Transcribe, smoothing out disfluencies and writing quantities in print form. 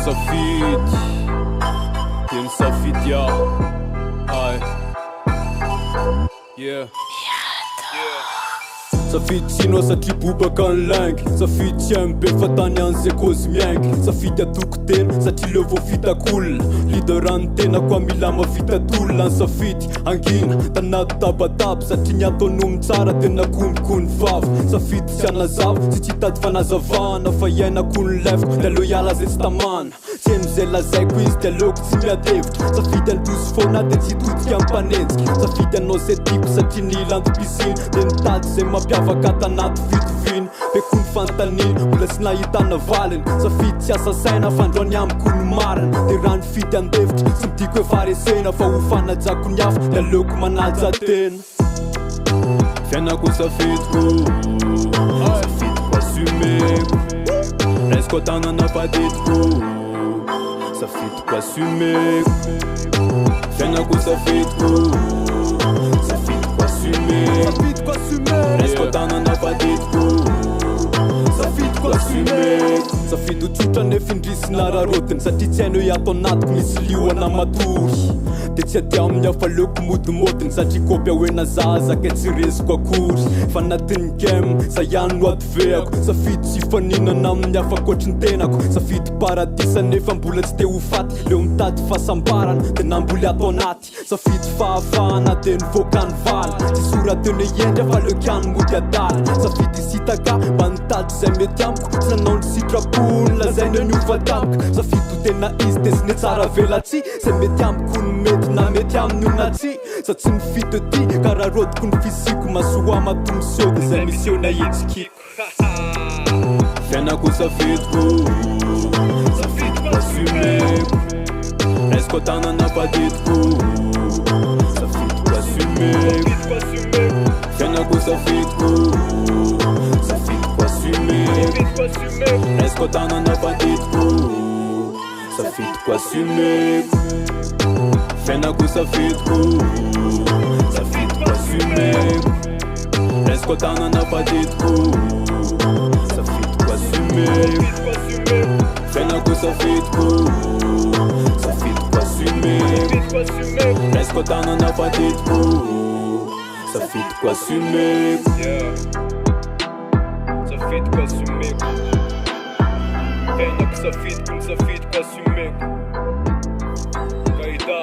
Safit Din Safit, ja. Ai. Yeah. Safit sino sa tribuba kan lang. Safit kämpe för att han anser kozmiank. Safit jag tog den sa till över fita cool. Liderantena kwa milama fita tulan. Safit angin tanata batab sa tinyato num tsara tena kun fav. Safit siana zav si citat fana zavana fa yana kun left la lojala zet staman. Zemzela zai quiz de loc țimea deft. Safit el dus fona de țitut campanenski. Safit el no se tip sa tiniland pisin. Dentat se ma piava katanat fit vin. Pe kun fantanil ules na itana valen. Safit sia sa saina fandoniam kun maren. De ran fit an deft simti que fare sena fa ufana za kun yaf de loc manalza ten. Fiana cu Safit cu Safit cu assume. Rescotana na padit cu Safit cu assume. Fiana cu Safit cu Safit cu assume. Safit cu assume. Rescotana na padit cu Safit cu assume. Safit du ciuta ne findris nara roten. Sa tiziano i atonat mis liwana maturi. Deci ateam ia fală cu mut moten. Sa ci copia wena zaza che ți res cu acuri. Fanatin kem sa yan wat veac. Safit si fanina nam ia fa cocintenac. Safit paradisa ne fan bullets te ufat. Le umtat fa sambaran te nambulia tonati. Safit fa fana den vocan val. Ti sura te ne yende fa le can mutia dal. Safit isita ka bantat se metiam. Sa non si trapun la zene nu vatam. Safit tu te na istes ne țara velaci. Se metiam kun met na metiam nu nazi. Sa țin fită ti cara rot kun fisicu. Ma suama tum sio de se misiona yetski. Fiana cu Safit cu Safit cu assume. Rescotana na padit cu Safit cu assume. Fiana cu Safit cu Safit cu assume. Rescotana na padit cu Safit cu assume. Fiana cu Safit cu Safit cu assume. Rescotana na padit cu Safit cu assume. Fiana cu Safit cu Safit cu assume. Rescotana na padit cu Safit cu assume. Safit cu assume. Fiana cu Safit cu Safit cu assume. Caida